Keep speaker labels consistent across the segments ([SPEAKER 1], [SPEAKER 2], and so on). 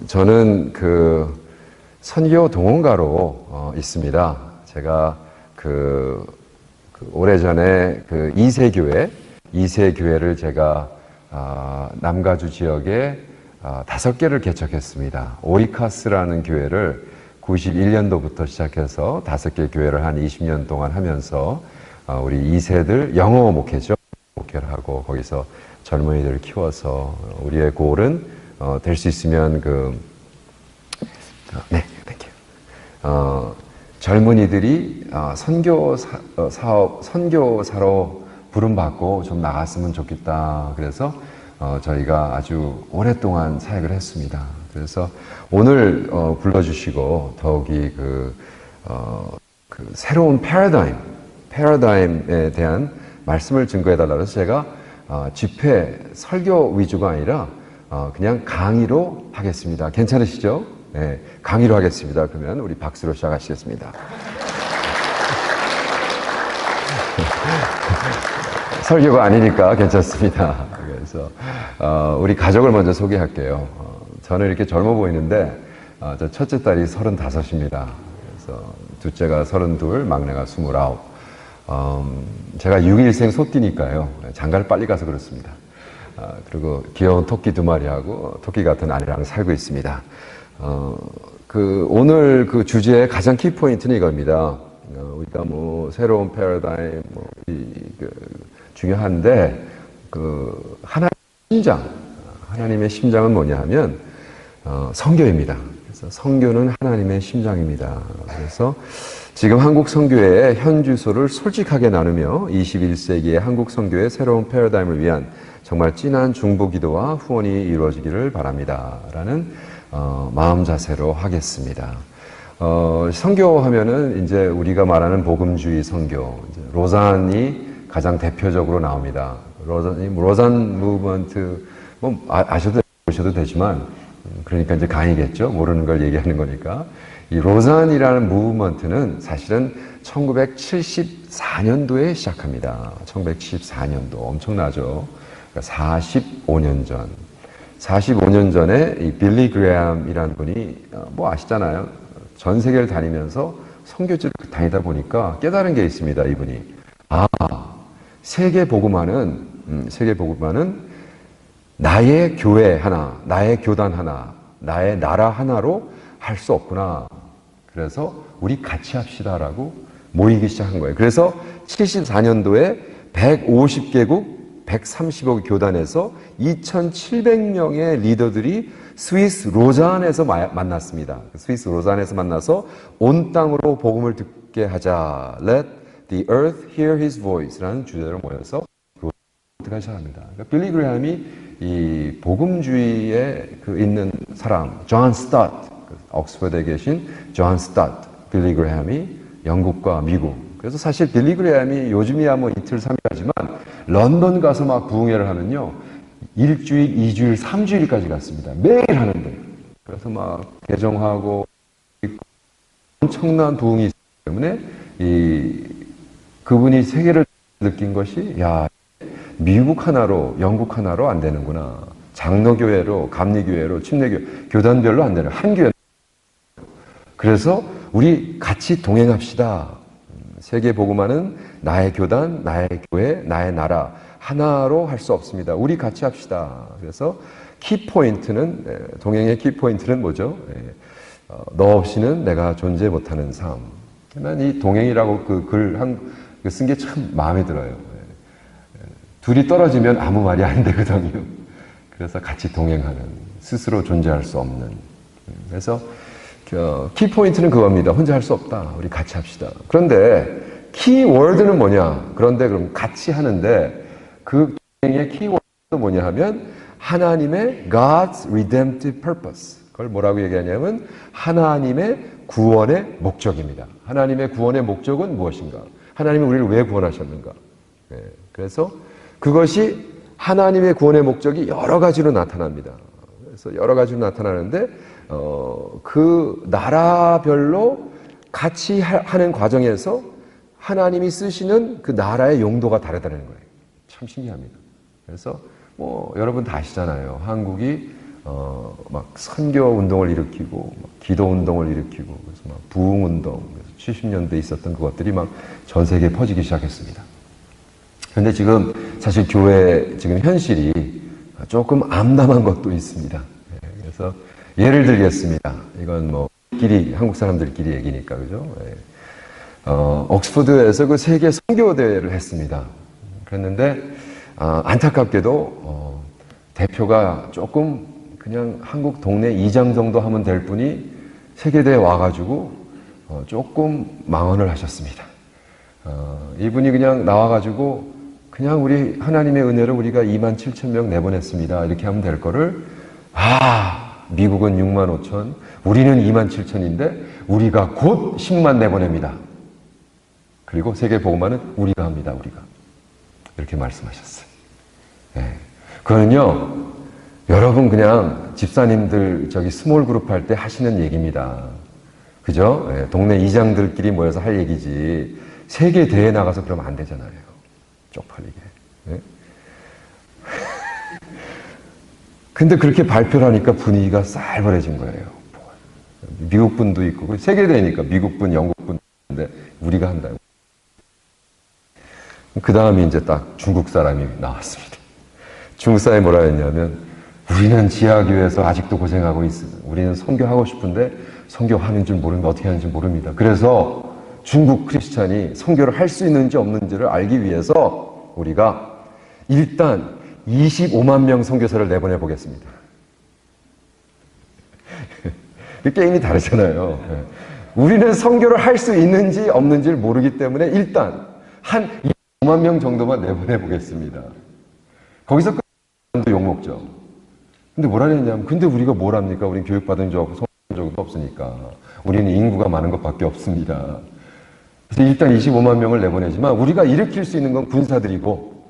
[SPEAKER 1] 저는 선교 동원가로 있습니다. 제가 오래전에 이세교회를 제가 남가주 지역에 5개를 개척했습니다. 오리카스라는 교회를 91년도부터 시작해서 5개 교회를 한 20년 동안 하면서 우리 2세들 영어 목회를 하고 거기서 젊은이들을 키워서 우리의 골은 될 수 있으면 젊은이들이 선교사로 부름받고 좀 나갔으면 좋겠다. 그래서 저희가 아주 오랫동안 사역을 했습니다. 그래서 오늘 불러주시고 더욱이 새로운 패러다임에 대한 말씀을 증거해달라고 해서 제가 집회 설교 위주가 아니라 그냥 강의로 하겠습니다. 괜찮으시죠? 네, 강의로 하겠습니다. 그러면 우리 박수로 시작하시겠습니다. 설교가 아니니까 괜찮습니다. 그래서 우리 가족을 먼저 소개할게요. 저는 이렇게 젊어 보이는데 저 첫째 딸이 35입니다. 그래서 둘째가 32, 막내가 29. 제가 6일생 소띠니까요. 장가를 빨리 가서 그렇습니다. 그리고 귀여운 토끼 2마리하고 토끼 같은 아내랑 살고 있습니다. 오늘 주제의 가장 키포인트는 이겁니다. 우리가 새로운 패러다임, 중요한데, 하나님의 심장은 뭐냐 하면, 선교입니다. 그래서 선교는 하나님의 심장입니다. 그래서 지금 한국 선교회의 현 주소를 솔직하게 나누며 21세기의 한국 선교의 새로운 패러다임을 위한 정말 진한 중보 기도와 후원이 이루어지기를 바랍니다. 라는 마음 자세로 하겠습니다. 선교하면은 이제 우리가 말하는 복음주의 선교, 로잔이 가장 대표적으로 나옵니다. 로잔 무브먼트, 아셔도 되지만, 그러니까 이제 강의겠죠. 모르는 걸 얘기하는 거니까. 이 로잔이라는 무브먼트는 사실은 1974년도에 시작합니다. 1974년도. 엄청나죠. 그러니까 45년 전. 45년 전에 이 빌리 그레함이라는 분이 아시잖아요. 전 세계를 다니면서 선교지를 다니다 보니까 깨달은 게 있습니다. 이분이. 세계 복음화는 나의 교회 하나, 나의 교단 하나, 나의 나라 하나로 할 수 없구나. 그래서 우리 같이 합시다라고 모이기 시작한 거예요. 그래서 74년도에 150개국 130억 교단에서 2,700명의 리더들이 스위스 로잔에서 만났습니다. 스위스 로잔에서 만나서 온 땅으로 복음을 듣게 하자. Let the earth hear his voice라는 주제로 모여서 로잔을 시작합니다. 그러니까 빌리 그레함이 이 복음주의에 있는 사람, 존 스타트, 옥스퍼드에 계신 존 스타트, 빌리 그레함이 영국과 미국. 그래서 사실 빌리 그레함이 요즘이야 이틀, 3일 하지만 런던 가서 막 부흥회를 하면요. 1주일, 2주일, 3주일까지 갔습니다. 매일 하는데. 그래서 막 개정하고 엄청난 부흥이 있기 때문에 그분이 세계를 느낀 것이 미국 하나로, 영국 하나로 안 되는구나. 장로교회로, 감리교회로, 침례교회, 교단별로 안 되는 한 교회. 그래서 우리 같이 동행합시다. 세계 복음화는 나의 교단, 나의 교회, 나의 나라 하나로 할 수 없습니다. 우리 같이 합시다. 그래서 키포인트는, 동행의 키포인트는 뭐죠? 너 없이는 내가 존재 못하는 삶. 난 이 동행이라고 글 쓴 게 참 마음에 들어요. 둘이 떨어지면 아무 말이 안 되거든요. 그래서 같이 동행하는, 스스로 존재할 수 없는. 그래서 키포인트는 그겁니다. 혼자 할 수 없다. 우리 같이 합시다. 그런데 키워드는 뭐냐? 그런데 그럼 같이 하는데 그 동행의 키워드는 뭐냐 하면 하나님의 God's redemptive purpose. 그걸 뭐라고 얘기하냐면 하나님의 구원의 목적입니다. 하나님의 구원의 목적은 무엇인가? 하나님이 우리를 왜 구원하셨는가? 그래서 그것이 하나님의 구원의 목적이 여러 가지로 나타납니다. 그래서 여러 가지로 나타나는데 그 나라별로 같이 하는 과정에서 하나님이 쓰시는 그 나라의 용도가 다르다는 거예요. 참 신기합니다. 그래서 여러분 다 아시잖아요. 한국이 막 선교 운동을 일으키고, 막 기도 운동을 일으키고, 그래서 막 부흥 운동, 70년대에 있었던 그것들이 막 전 세계에 퍼지기 시작했습니다. 그런데 지금 사실 교회 지금 현실이 조금 암담한 것도 있습니다. 그래서 예를 들겠습니다. 이건 뭐 한국 사람들끼리 얘기니까 그죠? 옥스퍼드에서 그 세계 선교 대회를 했습니다. 그랬는데 안타깝게도 대표가 조금 그냥 한국 동네 이장 정도 하면 될 분이 세계대회 와가지고 조금 망언을 하셨습니다. 이분이 그냥 나와가지고 그냥 우리 하나님의 은혜로 우리가 27,000명 내보냈습니다. 이렇게 하면 될 거를 미국은 65,000, 우리는 27,000인데 우리가 곧 10만 내보냅니다. 그리고 세계보고만은 우리가 합니다. 우리가. 이렇게 말씀하셨어요. 네. 그거는요, 여러분 그냥 집사님들 스몰 그룹 할 때 하시는 얘기입니다. 그죠? 네. 동네 이장들끼리 모여서 할 얘기지. 세계 대회 나가서 그러면 안 되잖아요. 쪽팔리게. 네? 근데 그렇게 발표를 하니까 분위기가 쌀벌해진 거예요. 미국 분도 있고, 세계 대회니까 미국 분, 영국 분인데 우리가 한다고. 그 다음에 이제 딱 중국 사람이 나왔습니다. 중국 사람이 뭐라 했냐면, 우리는 지하교회에서 아직도 고생하고 있습니다. 우리는 선교하고 싶은데 선교하는 줄 모르는데 어떻게 하는지 모릅니다. 그래서 중국 크리스찬이 선교를 할 수 있는지 없는지를 알기 위해서 우리가 일단 25만 명 선교사를 내보내 보겠습니다. 게임이 다르잖아요. 우리는 선교를 할 수 있는지 없는지를 모르기 때문에 일단 한 25만 명 정도만 내보내 보겠습니다. 거기서 끝도 욕먹죠. 근데 뭐라 했냐면, 근데 우리가 뭘 합니까? 우리는 교육받은 적, 성공한 적도 없으니까. 우리는 인구가 많은 것밖에 없습니다. 그래서 일단 25만 명을 내보내지만 우리가 일으킬 수 있는 건 군사들이고,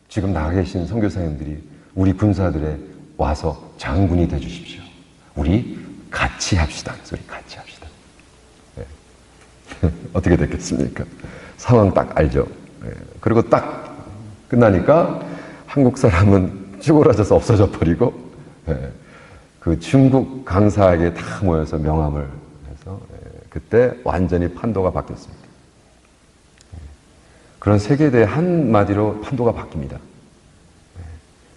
[SPEAKER 1] 지금 나가 계신 선교사님들이 우리 군사들에 와서 장군이 돼 주십시오. 우리 같이 합시다. 그래서 우리 같이 합시다. 네. 어떻게 됐겠습니까? 상황 딱 알죠. 네. 그리고 딱 끝나니까 한국 사람은 쭈그러져서 없어져 버리고, 네. 그 중국 강사에게 다 모여서 명함을 해서, 네. 그때 완전히 판도가 바뀌었습니다. 그런 세계대회 한마디로 판도가 바뀝니다.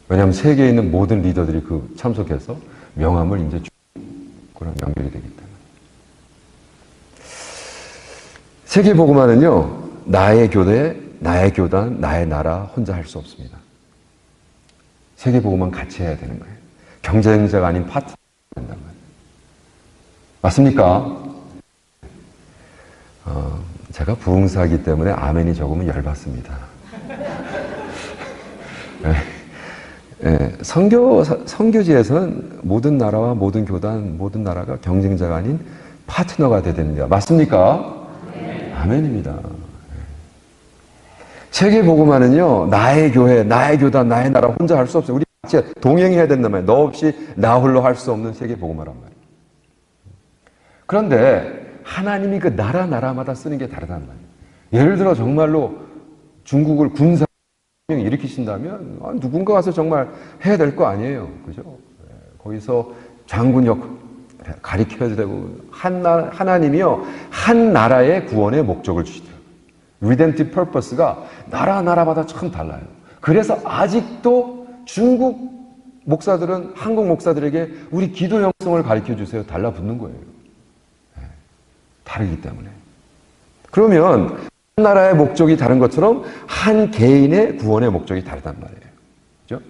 [SPEAKER 1] 왜냐하면 세계에 있는 모든 리더들이 그 참석해서 명함을 이제 그런 연결이 되기 때문에. 세계복음화는요, 나의 교대, 나의 교단, 나의 나라 혼자 할 수 없습니다. 세계복음화는 같이 해야 되는 거예요. 경쟁자가 아닌 파트너가 된단 말이에요. 맞습니까? 제가 부흥사이기 때문에 아멘이 적으면 열받습니다. 선교지에서는 모든 나라와 모든 교단, 모든 나라가 경쟁자가 아닌 파트너가 돼야 됩니다. 맞습니까? 네. 아멘입니다. 세계복음화는요, 나의 교회, 나의 교단, 나의 나라 혼자 할 수 없어요. 우리 같이 동행해야 된단 말이에요. 너 없이 나 홀로 할 수 없는 세계복음화란 말이에요. 그런데 하나님이 그 나라마다 쓰는 게 다르단 말이에요. 예를 들어 정말로 중국을 군사 일으키신다면 누군가 가서 정말 해야 될 거 아니에요. 그죠? 거기서 장군 역 가리켜야 되고, 하나님이요, 한 나라의 구원의 목적을 주시더라고요. Redemptive purpose가 나라마다 참 달라요. 그래서 아직도 중국 목사들은 한국 목사들에게 우리 기도 형성을 가르쳐 주세요. 달라붙는 거예요. 다르기 때문에. 그러면 한 나라의 목적이 다른 것처럼 한 개인의 구원의 목적이 다르단 말이에요. 그죠?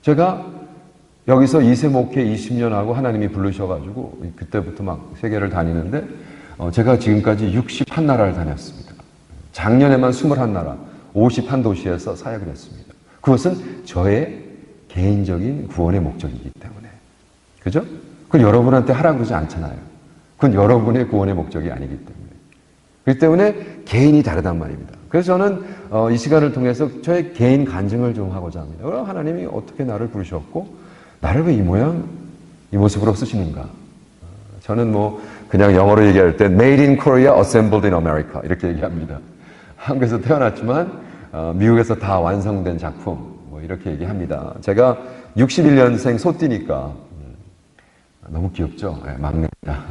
[SPEAKER 1] 제가 여기서 이세 목회 20년 하고 하나님이 부르셔가지고 그때부터 막 세계를 다니는데, 제가 지금까지 61나라를 다녔습니다. 작년에만 21나라, 51도시에서 사역을 했습니다. 그것은 저의 개인적인 구원의 목적이기 때문에. 그죠? 그건 여러분한테 하라고 그러지 않잖아요. 그건 여러분의 구원의 목적이 아니기 때문에. 그렇기 때문에 개인이 다르단 말입니다. 그래서 저는 이 시간을 통해서 저의 개인 간증을 좀 하고자 합니다. 그럼 하나님이 어떻게 나를 부르셨고 나를 왜 이 모양, 이 모습으로 쓰시는가? 저는 뭐 그냥 영어로 얘기할 때 Made in Korea, Assembled in America 이렇게 얘기합니다. 한국에서 태어났지만 미국에서 다 완성된 작품, 뭐 이렇게 얘기합니다. 제가 61년생 소띠니까 너무 귀엽죠? 네, 막내입니다.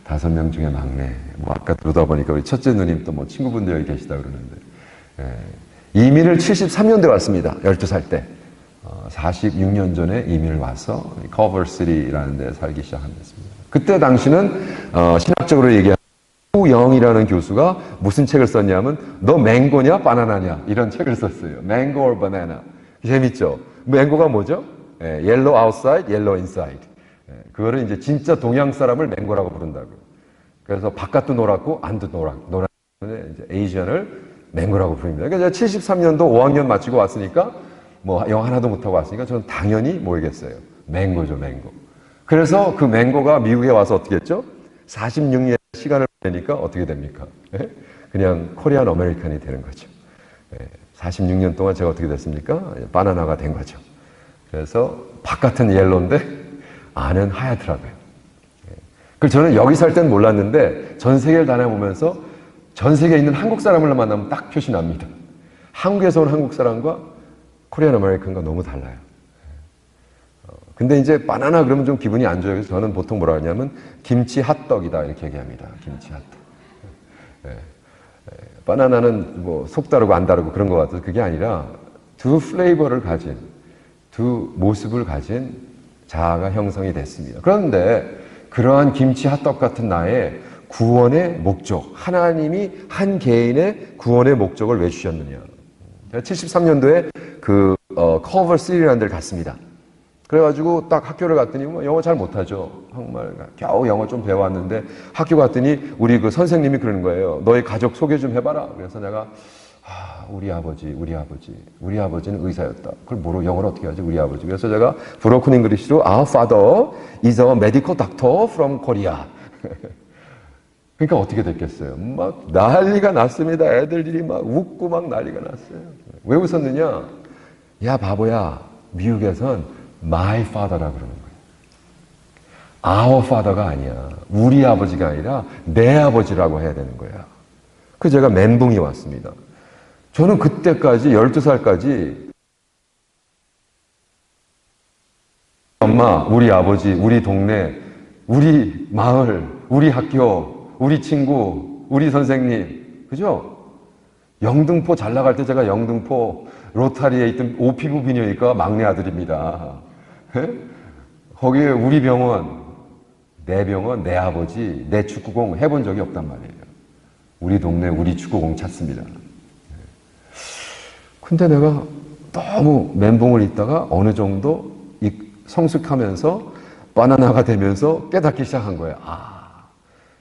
[SPEAKER 1] 5명 중에 막내. 뭐 아까 들어다 보니까 우리 첫째 누님 또 뭐 친구분들 여기 계시다 그러는데. 이민을 73년도에 왔습니다. 12살 때. 46년 전에 이민을 와서 커버시티라는 데 살기 시작했습니다. 그때 당시는 신학적으로 얘기하면 후영이라는 교수가 무슨 책을 썼냐면 너 맹고냐 바나나냐 이런 책을 썼어요. Mango or banana. 재밌죠? 맹고가 뭐죠? yellow outside, yellow inside. 그거를 이제 진짜 동양 사람을 맹고라고 부른다고. 그래서 바깥도 노랗고 안도 노랗고 이제 에이지언을 맹고라고 부릅니다. 그러니까 제가 73년도 5학년 마치고 왔으니까 뭐 영어 하나도 못하고 왔으니까 저는 당연히 뭐겠어요? 맹고죠, 맹고. 그래서 그 맹고가 미국에 와서 어떻게 했죠? 46년 시간을 보내니까 어떻게 됩니까? 그냥 코리안 아메리칸이 되는 거죠. 46년 동안 제가 어떻게 됐습니까? 바나나가 된 거죠. 그래서 바깥은 옐로인데 안은 하얗더라고요. 그래서 저는 여기 살 때는 몰랐는데 전 세계를 다녀보면서 전 세계에 있는 한국 사람을 만나면 딱 표시 납니다. 한국에서 온 한국 사람과 코리안 아메리칸과 너무 달라요. 근데 이제 바나나 그러면 좀 기분이 안 좋아요. 그래서 저는 보통 뭐라 하냐면 김치 핫떡이다 이렇게 얘기합니다. 김치 핫떡. 바나나는 뭐 속 다르고 안 다르고 그런 것 같아서 그게 아니라 두 플레이버를 가진 두 모습을 가진 자아가 형성이 됐습니다. 그런데 그러한 김치 핫떡 같은 나의 구원의 목적, 하나님이 한 개인의 구원의 목적을 왜 주셨느냐. 제가 73년도에 그 커버 시리라는 데를 갔습니다. 그래가지고 딱 학교를 갔더니 뭐 영어 잘 못하죠. 정말 겨우 영어 좀 배워왔는데 학교 갔더니 우리 그 선생님이 그러는 거예요. 너희 가족 소개 좀 해봐라. 그래서 내가 우리 아버지는 의사였다. 그걸 뭐로 영어로 어떻게 하지? 우리 아버지. 그래서 제가 브로큰 잉글리시로 Our father is a medical doctor from Korea. 그러니까 어떻게 됐겠어요? 막 난리가 났습니다. 애들이 막 웃고 막 난리가 났어요. 왜 웃었느냐? 야 바보야, 미국에선 my father라 그러는 거예요. Our father가 아니야. 우리 아버지가 아니라 내 아버지라고 해야 되는 거야. 그래서 제가 멘붕이 왔습니다. 저는 그때까지 12살까지 엄마, 우리 아버지, 우리 동네, 우리 마을, 우리 학교, 우리 친구, 우리 선생님, 그죠? 영등포 잘 나갈 때 제가 영등포 로타리에 있던 오피부 비뇨기과 막내 아들입니다. 거기에 우리 병원, 내 아버지, 내 축구공 해본 적이 없단 말이에요. 우리 동네 우리 축구공 찾습니다. 근데 내가 너무 멘붕을 잊다가 어느 정도 성숙하면서 바나나가 되면서 깨닫기 시작한 거예요.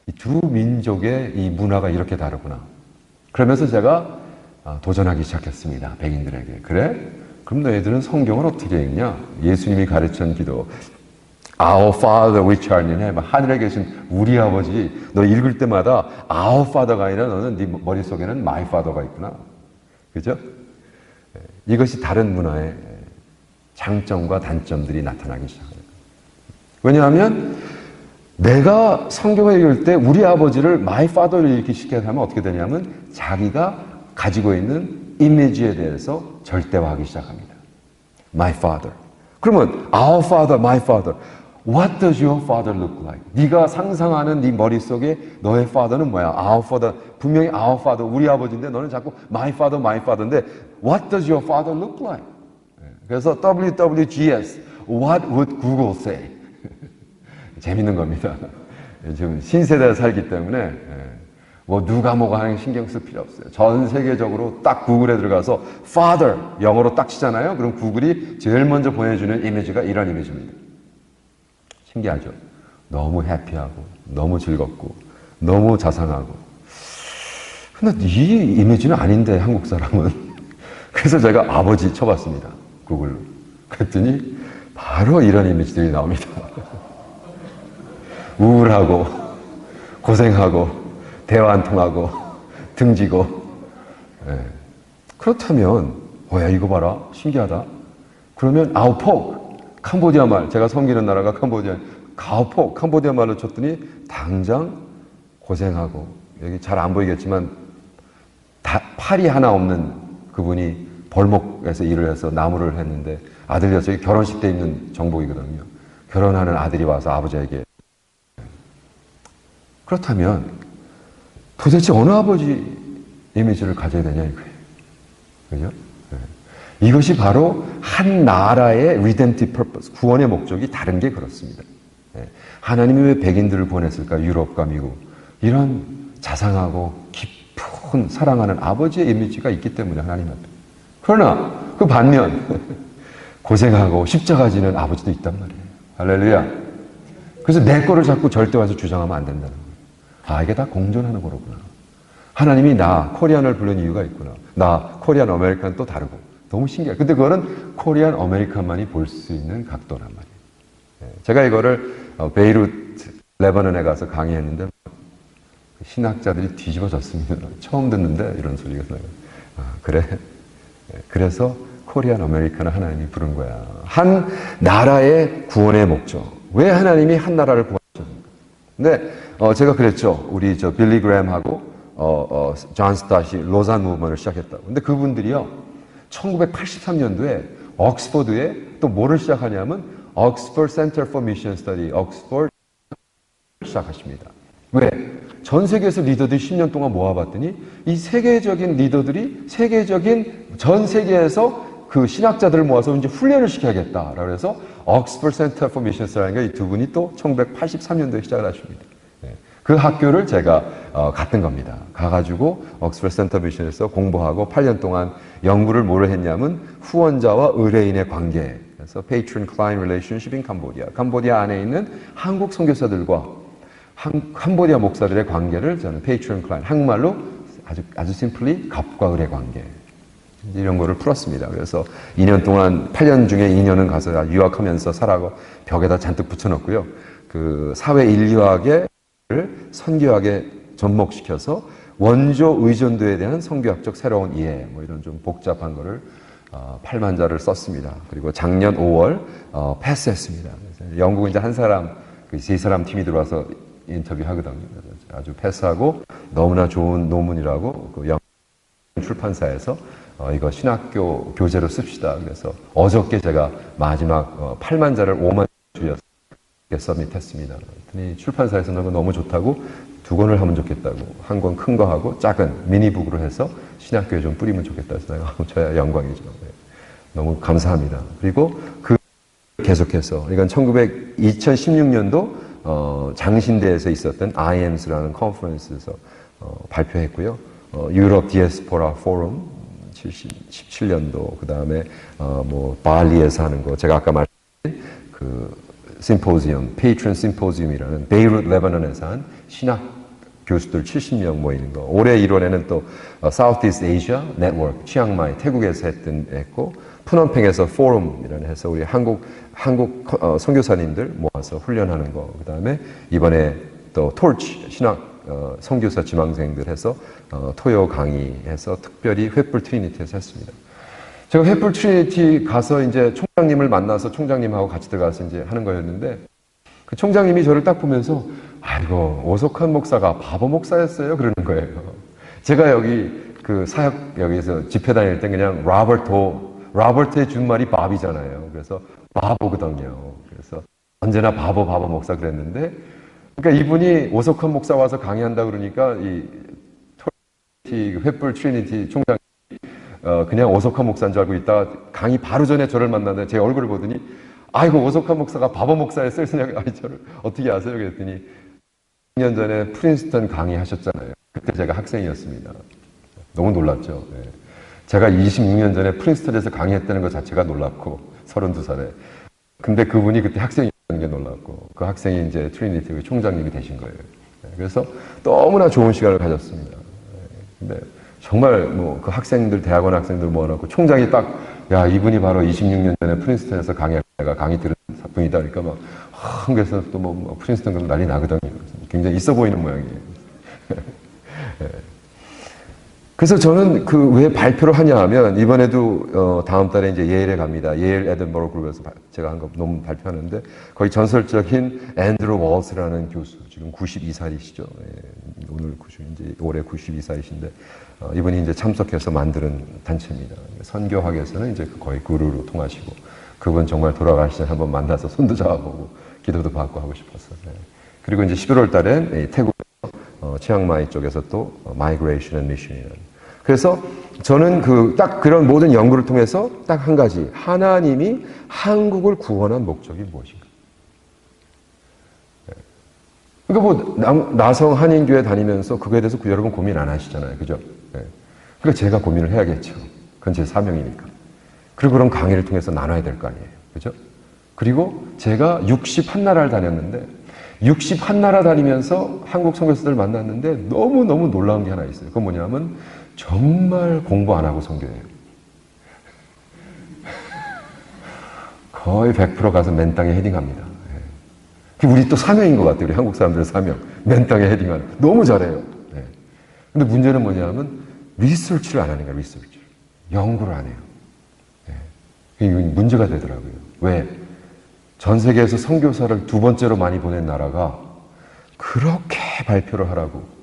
[SPEAKER 1] 이 두 민족의 이 문화가 이렇게 다르구나. 그러면서 제가 도전하기 시작했습니다. 백인들에게. 그래? 그럼 너희들은 성경을 어떻게 읽냐? 예수님이 가르친 기도. Our Father which art in heaven. 하늘에 계신 우리 아버지. 너 읽을 때마다 Our Father가 아니라 너는 네 머릿속에는 My Father가 있구나. 그죠? 이것이 다른 문화의 장점과 단점들이 나타나기 시작합니다. 왜냐하면 내가 성경을 읽을 때 우리 아버지를 My Father를 읽기 시작하면 어떻게 되냐면 자기가 가지고 있는 이미지에 대해서 절대화하기 시작합니다. My Father. 그러면 Our Father, My Father. What does your father look like? 네가 상상하는 네 머릿속에 너의 father는 뭐야? Our father. 분명히 our father, 우리 아버지인데 너는 자꾸 my father인데 what does your father look like? 그래서 WWGS, what would Google say? 재밌는 겁니다. 지금 신세대에 살기 때문에 뭐 누가 뭐가 하는 신경 쓸 필요 없어요. 전 세계적으로 딱 구글에 들어가서 father 영어로 딱 치잖아요. 그럼 구글이 제일 먼저 보여주는 이미지가 이런 이미지입니다. 신기하죠? 너무 해피하고 너무 즐겁고 너무 자상하고 근데 이 이미지는 아닌데 한국 사람은 그래서 제가 아버지 쳐봤습니다. 구글로. 그랬더니 바로 이런 이미지들이 나옵니다. 우울하고 고생하고 대화 안 통하고 등지고 그렇다면 야 이거 봐라 신기하다. 그러면 아우폭 캄보디아 말, 제가 섬기는 나라가 캄보디아, 가오폭, 캄보디아 말로 쳤더니 당장 고생하고, 여기 잘 안 보이겠지만, 팔이 하나 없는 그분이 벌목에서 일을 해서 나무를 했는데, 아들 녀석이 결혼식 때 입는 정복이거든요. 결혼하는 아들이 와서 아버지에게 그렇다면 도대체 어느 아버지 이미지를 가져야 되냐 이거예요. 그죠? 네. 이것이 바로 한 나라의 redemptive purpose, 구원의 목적이 다른 게 그렇습니다. 네. 하나님이 왜 백인들을 보냈을까? 유럽과 미국. 이런 자상하고 깊은 사랑하는 아버지의 이미지가 있기 때문에 하나님 앞에. 그러나 그 반면 고생하고 십자가 지는 아버지도 있단 말이에요. 할렐루야. 그래서 내 거를 자꾸 절대 와서 주장하면 안 된다는 거예요. 아, 이게 다 공존하는 거로구나. 하나님이 나 코리안을 부른 이유가 있구나. 나 코리안 아메리칸 또 다르고. 너무 신기해요. 근데 그거는 코리안 아메리칸만이 볼 수 있는 각도란 말이에요. 제가 이거를 베이루트 레바논에 가서 강의했는데 신학자들이 뒤집어졌습니다. 처음 듣는데 이런 소리가 나요. 아, 그래. 그래서 코리안 아메리칸을 하나님이 부른 거야. 한 나라의 구원의 목적. 왜 하나님이 한 나라를 구원하셨는가? 근데 제가 그랬죠. 우리 빌리 그램하고 존 스타시 로잔 무브먼트를 시작했다고. 근데 그분들이요. 1983년도에 옥스퍼드에 또 뭐를 시작하냐면 Oxford Center for Mission Study, 옥스퍼드 시작하십니다. 왜? 전 세계에서 리더들이 10년 동안 모아봤더니 이 세계적인 리더들이 전 세계에서 그 신학자들을 모아서 이제 훈련을 시켜야겠다라고 해서 Oxford Center for Mission Study라는 이 두 분이 또 1983년도에 시작을 하십니다. 그 학교를 제가 갔던 겁니다. 가가지고 옥스퍼드 센터 미션에서 공부하고 8년 동안 연구를 뭐를 했냐면 후원자와 의뢰인의 관계. 그래서 Patron-Client Relationship in Cambodia. 캄보디아 안에 있는 한국 선교사들과 캄보디아 목사들의 관계를 저는 Patron-Client, 한국말로 아주 심플리 갑과 을의 관계. 이런 거를 풀었습니다. 그래서 2년 동안, 8년 중에 2년은 가서 유학하면서 살아고 벽에다 잔뜩 붙여놓고요. 그 사회 인류학의 선교학에 접목시켜서 원조 의존도에 대한 선교학적 새로운 이해, 뭐 이런 좀 복잡한 거를 8만 자를 썼습니다. 그리고 작년 5월 패스했습니다. 영국은 이제 한 사람, 세 사람 팀이 들어와서 인터뷰하거든요. 아주 패스하고 너무나 좋은 논문이라고 그 영국 출판사에서 이거 신학교 교재로 씁시다. 그래서 어저께 제가 마지막 8만 자를 5만 줄여서 서밋했습니다. 출판사에서 너무 좋다고 2권을 하면 좋겠다고, 한 권 큰 거 하고 작은 미니북으로 해서 신학교에 좀 뿌리면 좋겠다 해서 내가 저야 영광이죠. 너무 감사합니다. 그리고 계속해서 이건 2016년도 장신대에서 있었던 IAMS라는 컨퍼런스에서 발표했고요. 유럽 디아스포라 포럼 17년도 그 다음에 뭐 발리에서 하는 거 제가 아까 말씀드린 심포지엄, 페이트론 심포지엄이라는 베이루트 레바논에서 한 신학 교수들 70명 모이는 거. 올해 1월에는 또 사우스이스트 아시아 네트워크, 치앙마이, 태국에서 했고, 푸놈팽에서 포럼이라는 해서 우리 한국 선교사님들 모아서 훈련하는 거. 그 다음에 이번에 또 톨치 신학 선교사 지망생들 해서 토요 강의해서 특별히 횃불 트리니티에서 했습니다. 제가 횃불 트리니티 가서 이제 총장님을 만나서 총장님하고 같이 들어가서 이제 하는 거였는데 그 총장님이 저를 딱 보면서 아이고 오석환 목사가 바보 목사였어요 그러는 거예요. 제가 여기 그 사역 여기서 집회 다닐 때 그냥 로버트의 준말이 밥이잖아요. 그래서 바보거든요. 그래서 언제나 바보 목사 그랬는데 그러니까 이분이 오석환 목사 와서 강의한다 그러니까 이 횃불 트리니티 총장 그냥 오석환 목사인 줄 알고 있다가 강의 바로 전에 저를 만났는데 제 얼굴을 보더니 아이고 오석환 목사가 바보 목사였어요. 아니 저를 어떻게 아세요? 그랬더니 2년 전에 프린스턴 강의하셨잖아요. 그때 제가 학생이었습니다. 너무 놀랐죠. 네. 제가 26년 전에 프린스턴에서 강의했다는 것 자체가 놀랍고 32살에 근데 그분이 그때 학생이었다는 게 놀랍고 그 학생이 이제 트리니티 총장님이 되신 거예요. 네. 그래서 너무나 좋은 시간을 가졌습니다. 네. 근데 정말 뭐 그 학생들 대학원 학생들 모아놓고 총장이 딱 야 이분이 바로 26년 전에 프린스턴에서 내가 강의 들은 분이다 그러니까 막 한국에서 또 뭐 프린스턴 그럼 난리 나거든요. 굉장히 있어 보이는 모양이에요. 네. 그래서 저는 그 왜 발표를 하냐 하면 이번에도 다음 달에 이제 예일에 갑니다. 예일 에든버러 그룹에서 제가 한 거 논문 발표하는데 거기 전설적인 앤드루 월스라는 교수 지금 92살이시죠. 예, 이제 올해 92살이신데 이분이 이제 참석해서 만드는 단체입니다. 선교학에서는 이제 거의 구루로 통하시고 그분 정말 돌아가시기 전에 한번 만나서 손도 잡아보고 기도도 받고 하고 싶었어요. 네. 그리고 이제 11월 달에 태국 치앙마이 쪽에서 또 Migration and Mission이라는. 그래서 저는 딱 그런 모든 연구를 통해서 딱 한 가지, 하나님이 한국을 구원한 목적이 무엇인가? 네. 그러니까 뭐 나성 한인교회 다니면서 그거에 대해서 여러분 고민 안 하시잖아요, 그죠? 네. 그러니까 제가 고민을 해야겠죠. 그건 제 사명이니까. 그리고 그런 강의를 통해서 나눠야 될 거 아니에요, 그죠? 그리고 제가 61나라를 다녔는데 61나라 다니면서 한국 선교사들 만났는데 너무너무 놀라운 게 하나 있어요. 그건 뭐냐면 정말 공부 안 하고 선교해요. 거의 100% 가서 맨 땅에 헤딩합니다. 그게 우리 또 사명인 것 같아요. 우리 한국 사람들의 사명. 맨 땅에 헤딩하는. 너무 잘해요. 근데 문제는 뭐냐면 리서치를 안 하는 거예요. 리서치. 연구를 안 해요. 이게 문제가 되더라고요. 왜? 전 세계에서 선교사를 두 번째로 많이 보낸 나라가 그렇게 발표를 하라고.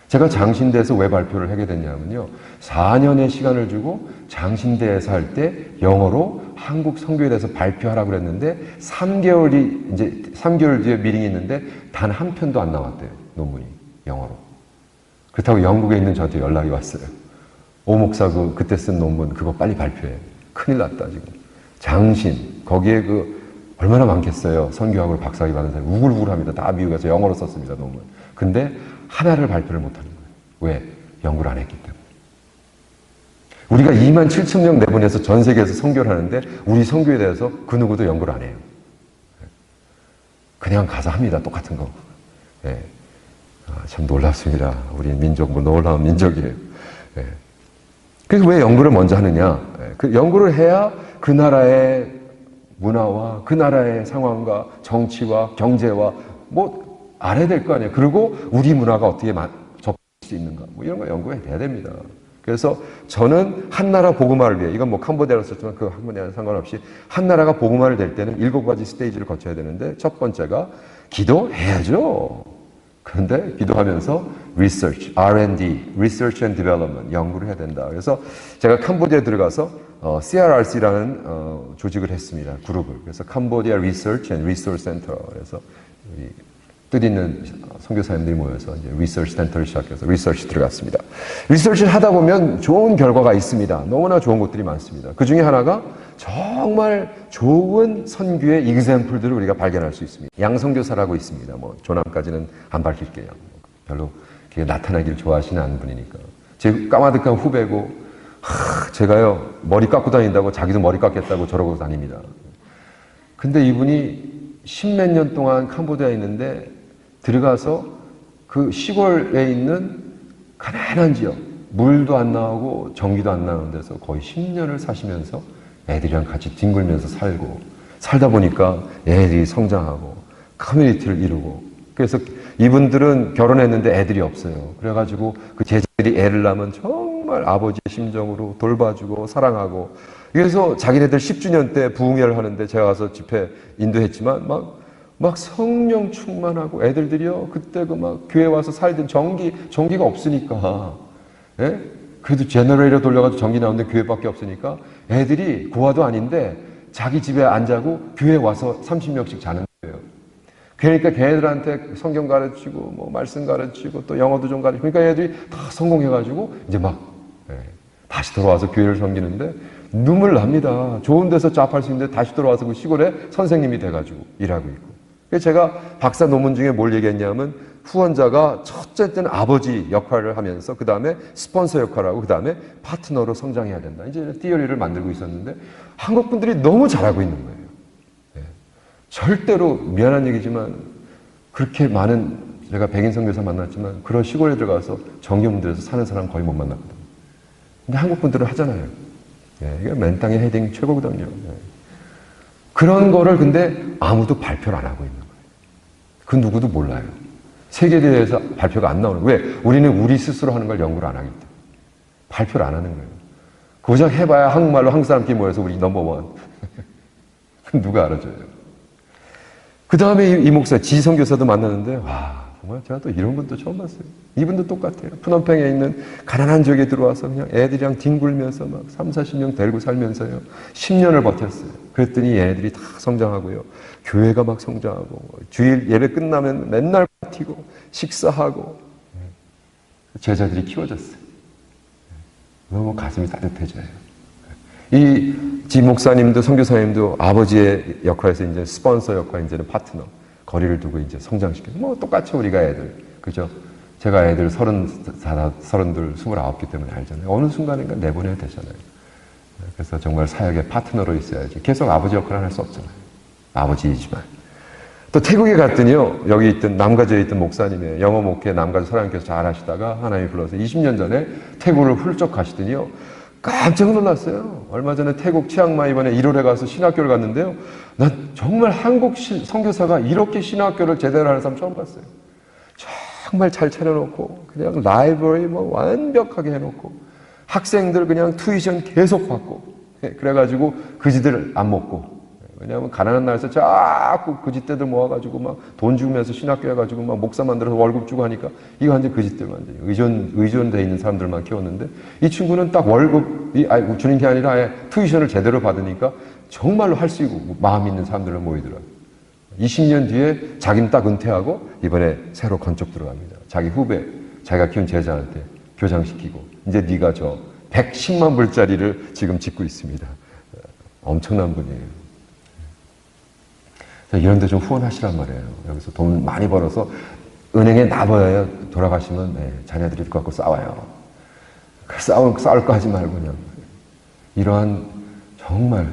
[SPEAKER 1] 제가 장신대에서 왜 발표를 하게 됐냐면요. 4년의 시간을 주고 장신대에서 할 때 영어로 한국 선교에 대해서 발표하라고 그랬는데 3개월 뒤에 미팅이 있는데 단 한 편도 안 나왔대요. 논문이. 영어로. 그렇다고 영국에 있는 저한테 연락이 왔어요. 오 목사 그때 쓴 논문 그거 빨리 발표해. 큰일 났다 지금. 장신 거기에 얼마나 많겠어요. 선교학으로 박사학위 받은 사람이 우글우글합니다. 다 미국에서 영어로 썼습니다. 논문. 근데 하나를 발표를 못하는 거예요. 왜? 연구를 안 했기 때문에. 우리가 27,000명 내보내서 전 세계에서 선교를 하는데 우리 선교에 대해서 그 누구도 연구를 안 해요. 그냥 가서 합니다. 똑같은 거. 네. 참 놀랍습니다. 우리 민족 놀라운 민족이에요. 네. 그래서 왜 연구를 먼저 하느냐? 그 연구를 해야 그 나라의 문화와 그 나라의 상황과 정치와 경제와 알아야 될 거 아니에요. 그리고 우리 문화가 어떻게 접할 수 있는가. 이런 거 연구해야 됩니다. 그래서 저는 한 나라 복음화를 위해, 이건 캄보디아로 썼지만 그 캄보디아는 상관없이 한 나라가 복음화를 될 때는 7가지 스테이지를 거쳐야 되는데 첫 번째가 기도해야죠. 그런데 기도하면서 research, R&D, research and development, 연구를 해야 된다. 그래서 제가 캄보디아에 들어가서 CRRC라는 조직을 했습니다. 그룹을. 그래서 Cambodia Research and Resource Center. 그래서 우리 뜻있는 선교사님들이 모여서 이제 리서치 센터를 시작해서 리서치 들어갔습니다. 리서치를 하다 보면 좋은 결과가 있습니다. 너무나 좋은 것들이 많습니다. 그 중에 하나가 정말 좋은 선교의 example들을 우리가 발견할 수 있습니다. 양선교사라고 있습니다. 조남까지는 안 밝힐게요. 별로 나타나기를 좋아하시는 않은 분이니까. 제 까마득한 후배고, 제가요, 머리 깎고 다닌다고 자기도 머리 깎겠다고 저러고 다닙니다. 근데 이분이 10몇 년 동안 캄보디아에 있는데 들어가서 그 시골에 있는 가난한 지역, 물도 안 나오고 전기도 안 나오는 데서 거의 10년을 사시면서 애들이랑 같이 뒹굴면서 살다 보니까 애들이 성장하고 커뮤니티를 이루고, 그래서 이분들은 결혼했는데 애들이 없어요. 그래가지고 그 제자들이 애를 낳으면 정말 아버지의 심정으로 돌봐주고 사랑하고, 그래서 자기네들 10주년 때 부흥회를 하는데 제가 가서 집회 인도했지만 막 성령 충만하고 애들들이요. 그때 교회 와서 살던 전기가 없으니까. 예? 그래도 제너레이터 돌려가지고 전기 나오는데 교회밖에 없으니까 애들이 고아도 아닌데 자기 집에 안 자고 교회 와서 30명씩 자는 거예요. 그러니까 걔네들한테 성경 가르치고 말씀 가르치고 또 영어도 좀 가르치고, 그러니까 애들이 다 성공해가지고 이제 다시 돌아와서 교회를 섬기는데 눈물 납니다. 좋은 데서 잡할 수 있는데 다시 돌아와서 그 시골에 선생님이 돼가지고 일하고 있고. 그래서 제가 박사 논문 중에 뭘 얘기했냐면 후원자가 첫째 때는 아버지 역할을 하면서 그 다음에 스폰서 역할을 하고 그 다음에 파트너로 성장해야 된다. 이제 티어리를 만들고 있었는데 한국 분들이 너무 잘하고 있는 거예요. 네. 절대로 미안한 얘기지만 그렇게 많은, 제가 백인 선교사 만났지만 그런 시골에 들어가서 정교문들에서 사는 사람 거의 못 만났거든요. 근데 한국 분들은 하잖아요. 네, 이게 맨 땅에 헤딩 최고거든요. 네. 그런 거를 근데 아무도 발표를 안 하고 있는 거예요. 그 누구도 몰라요. 세계에 대해서 발표가 안 나오는 거예요. 왜? 우리는 우리 스스로 하는 걸 연구를 안 하기 때문에. 발표를 안 하는 거예요. 고작 해봐야 한국말로 한국 사람끼리 모여서 우리 넘버원. 누가 알아줘요. 그 다음에 이 목사, 지성교사도 만났는데, 와, 정말 제가 또 이런 분도 처음 봤어요. 이분도 똑같아요. 푸놈팽에 있는 가난한 지역에 들어와서 그냥 애들이랑 뒹굴면서 3, 40명 데리고 살면서요. 10년을 버텼어요. 그랬더니 얘네들이 다 성장하고요. 교회가 막 성장하고 주일 예배 끝나면 맨날 파티고 식사하고 제자들이 키워졌어요. 너무 가슴이 따뜻해져요. 이 지 목사님도 선교사님도 아버지의 역할에서 이제 스폰서 역할, 이제는 파트너, 거리를 두고 이제 성장시켜서 뭐 똑같이 우리가 애들, 그죠? 제가 애들 32, 29기 때문에 알잖아요. 어느 순간인가 내보내야 되잖아요. 그래서 정말 사역의 파트너로 있어야지. 계속 아버지 역할을 할 수 없잖아요. 아버지이지만. 또 태국에 갔더니요, 여기 있던 남가주에 있던 목사님의 영어 목회 남가주 사랑교회에서 잘 하시다가 하나님이 불러서 20년 전에 태국을 훌쩍 가시더니요, 깜짝 놀랐어요. 얼마 전에 태국 치앙마이 이번에 1월에 가서 신학교를 갔는데요, 난 정말 한국 선교사가 이렇게 신학교를 제대로 하는 사람 처음 봤어요. 정말 잘 차려놓고 그냥 라이브러리 뭐 완벽하게 해놓고 학생들 그냥 투이션 계속 받고, 그래가지고 그지들 안 먹고, 왜냐하면 가난한 나라에서 자꾸 그짓대들 모아가지고 막 돈 주면서 신학교 해가지고 막 목사 만들어서 월급 주고 하니까 이거 완전 그짓대 완전히 의존돼 있는 사람들만 키웠는데, 이 친구는 딱 월급이 주는 게 아니라 아예 투이션을 제대로 받으니까 정말로 할 수 있고 마음 있는 사람들을 모이더라고요. 20년 뒤에 자기는 딱 은퇴하고 이번에 새로 건축 들어갑니다. 자기 후배, 자기가 키운 제자한테 교장시키고, 이제 네가 저 110만 불짜리를 지금 짓고 있습니다. 엄청난 분이에요. 이런 데 좀 후원하시란 말이에요. 여기서 돈 많이 벌어서 은행에 놔둬야 돌아가시면 자녀들이 갖고 싸워요. 싸울 거 하지 말고 그냥. 이러한 정말.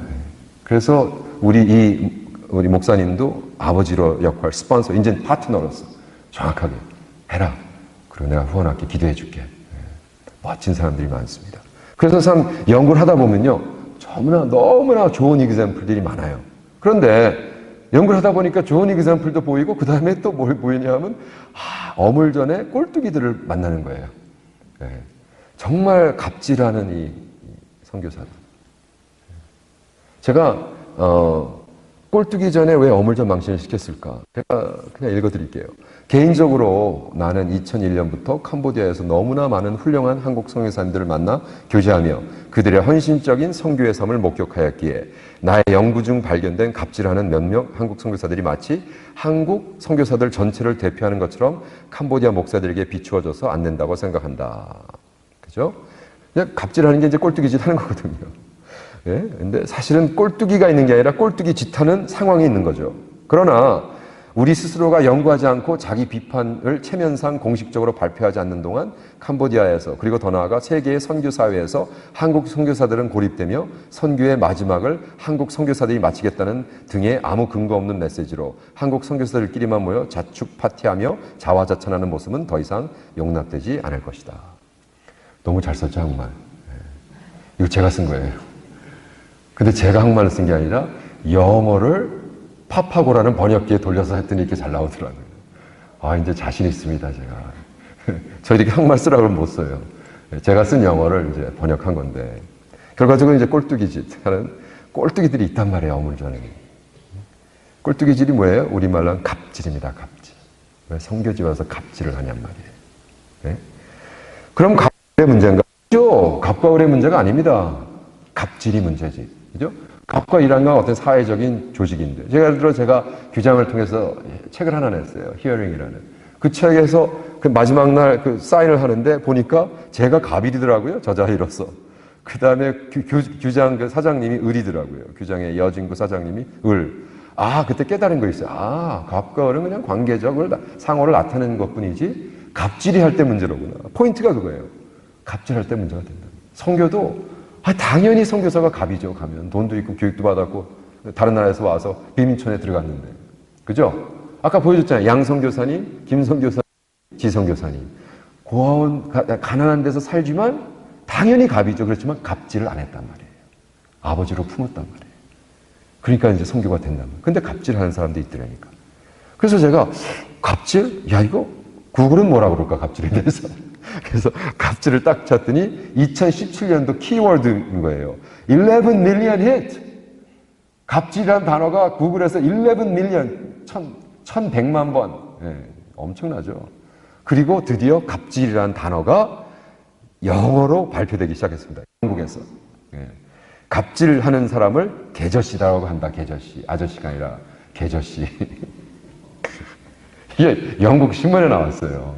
[SPEAKER 1] 그래서 우리 목사님도 아버지로 역할, 스폰서, 이제 파트너로서 정확하게 해라. 그리고 내가 후원할게, 기도해 줄게. 멋진 사람들이 많습니다. 그래서 참 연구를 하다 보면요, 너무나 좋은 이그샘플들이 많아요. 그런데 연구를 하다 보니까 좋은 이그샘플도 보이고, 그 다음에 또 뭘 보이냐 하면, 어물전에 꼴뚜기들을 만나는 거예요. 정말 갑질하는 이 선교사들. 제가 꼴뚜기 전에 왜 어물전 망신을 시켰을까? 제가 그냥 읽어드릴게요. 개인적으로 나는 2001년부터 캄보디아에서 너무나 많은 훌륭한 한국 선교사님들을 만나 교제하며 그들의 헌신적인 선교의 삶을 목격하였기에 나의 연구 중 발견된 갑질하는 몇몇 한국 선교사들이 마치 한국 선교사들 전체를 대표하는 것처럼 캄보디아 목사들에게 비추어져서 안 된다고 생각한다. 그죠? 그냥 갑질하는 게 이제 꼴뚜기 짓 하는 거거든요. 근데 사실은 꼴뚜기가 있는 게 아니라 꼴뚜기 짓하는 상황이 있는 거죠. 그러나 우리 스스로가 연구하지 않고 자기 비판을 체면상 공식적으로 발표하지 않는 동안 캄보디아에서, 그리고 더 나아가 세계의 선교 사회에서 한국 선교사들은 고립되며 선교의 마지막을 한국 선교사들이 마치겠다는 등의 아무 근거 없는 메시지로 한국 선교사들끼리만 모여 자축 파티하며 자화자찬하는 모습은 더 이상 용납되지 않을 것이다. 너무 잘 썼죠, 한국말. 이거 제가 쓴 거예요. 근데 제가 한국말을 쓴 게 아니라 영어를 파파고라는 번역기에 돌려서 했더니 이렇게 잘 나오더라고요. 이제 자신 있습니다, 제가. 저 이렇게 한국말 쓰라고 하면 못 써요. 제가 쓴 영어를 이제 번역한 건데, 결과적으로 이제 꼴뚜기짓 하는 꼴뚜기들이 있단 말이에요, 어물전에. 꼴뚜기질이 뭐예요? 우리말로 하면 갑질입니다, 갑질. 왜 성교지 와서 갑질을 하냔 말이에요. 그럼 갑의 문제인가? 아니죠. 갑과 을의 문제가 아닙니다. 갑질이 문제지. 그죠? 갑과 을이라는 건 어떤 사회적인 조직인데, 예를 들어 제가 규장을 통해서 책을 하나 냈어요. 히어링이라는. 그 책에서 그 마지막 날 그 사인을 하는데 보니까 제가 갑일이더라고요. 저자이로서. 그 다음에 규장 그 사장님이 을이더라고요. 규장의 여진구 사장님이 을. 그때 깨달은 거 있어요. 갑과 을은 그냥 관계적으로 상호를 나타내는 것 뿐이지 갑질이 할 때 문제로구나. 포인트가 그거예요. 갑질할 때 문제가 된다. 선교도 당연히 선교사가 갑이죠. 가면 돈도 있고 교육도 받았고 다른 나라에서 와서 비민촌에 들어갔는데, 그죠? 아까 보여줬잖아요. 양선교사님, 김선교사님, 지선교사님. 고아원 가난한 데서 살지만 당연히 갑이죠. 그렇지만 갑질을 안 했단 말이에요. 아버지로 품었단 말이에요. 그러니까 이제 선교가 된단 말이에요. 근데 갑질하는 사람도 있더라니까. 그래서 제가 갑질? 이거 구글은 뭐라 그럴까, 갑질에 대해서. 그래서 갑질을 딱 쳤더니 2017년도 키워드인 거예요. 11 million hit. 갑질이라는 단어가 구글에서 11 million, 1100만 번. 엄청나죠. 그리고 드디어 갑질이라는 단어가 영어로 발표되기 시작했습니다. 한국에서. 갑질하는 사람을 개저씨라고 한다. 개저씨. 아저씨가 아니라 계저씨. 이게 영국 신문에 나왔어요.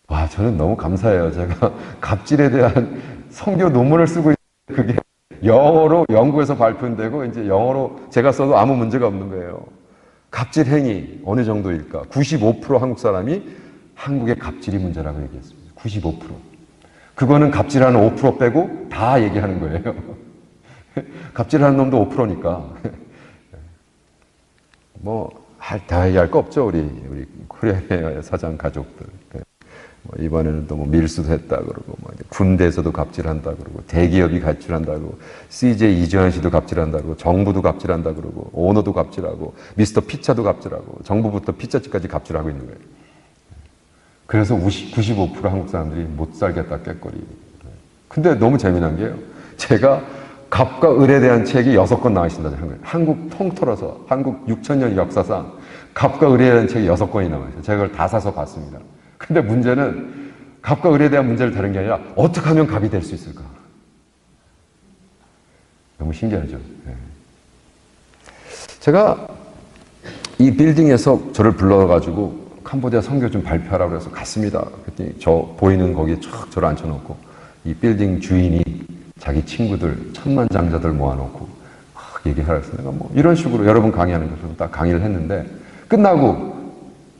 [SPEAKER 1] 와, 저는 너무 감사해요. 제가 갑질에 대한 성교 논문을 쓰고 있는데 그게 영어로 영국에서 발표되고 이제 영어로 제가 써도 아무 문제가 없는 거예요. 갑질 행위 어느 정도일까? 95% 한국 사람이 한국의 갑질이 문제라고 얘기했습니다. 95%. 그거는 갑질하는 5% 빼고 다 얘기하는 거예요. 갑질하는 놈도 5%니까. 다 얘기할 거 없죠, 우리 코리아의 사장 가족들. 이번에는 또 밀수도 했다 그러고, 군대에서도 갑질한다 그러고, 대기업이 갑질한다 그러고, CJ 이주환 씨도 갑질한다 그러고, 정부도 갑질한다 그러고, 오너도 갑질하고, 미스터 피자도 갑질하고, 정부부터 피자집까지 갑질하고 있는 거예요. 그래서 95% 한국 사람들이 못 살겠다 꾀꼬리. 근데 너무 재미난 게요. 제가 갑과 을에 대한 책이 6권 나와 있습니다. 한국 통틀어서 한국 6,000년 역사상 갑과 을에 대한 책이 6권이 나와 있어요. 제가 그걸 다 사서 봤습니다. 근데 문제는 갑과 을에 대한 문제를 다룬 게 아니라 어떻게 하면 갑이 될 수 있을까? 너무 신기하죠. 네. 제가 이 빌딩에서 저를 불러가지고 캄보디아 선교 좀 발표하라고 해서 갔습니다. 그랬더니 저 보이는 거기에 촥 저를 앉혀놓고 이 빌딩 주인이 자기 친구들 천만장자들 모아놓고 막 얘기하라 해서 내가 이런 식으로 여러분 강의하는 것처럼 딱 강의를 했는데 끝나고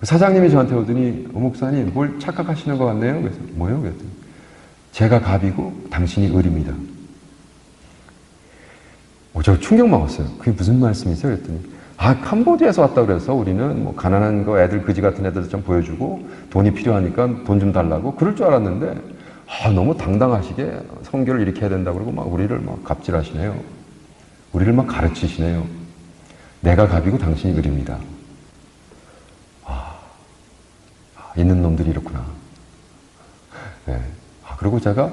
[SPEAKER 1] 사장님이 저한테 오더니 목사님 뭘 착각하시는 것 같네요. 그래서 뭐요? 그랬더니 제가 갑이고 당신이 을입니다. 저 충격 먹었어요. 그게 무슨 말씀이세요? 그랬더니 캄보디아에서 왔다 그래서 우리는 가난한 거 애들 그지 같은 애들 좀 보여주고 돈이 필요하니까 돈 좀 달라고 그럴 줄 알았는데 너무 당당하시게 선교를 이렇게 해야 된다고 그러고 우리를 갑질하시네요. 우리를 가르치시네요. 내가 갑이고 당신이 을입니다. 있는 놈들이 이렇구나. 네. 그리고 제가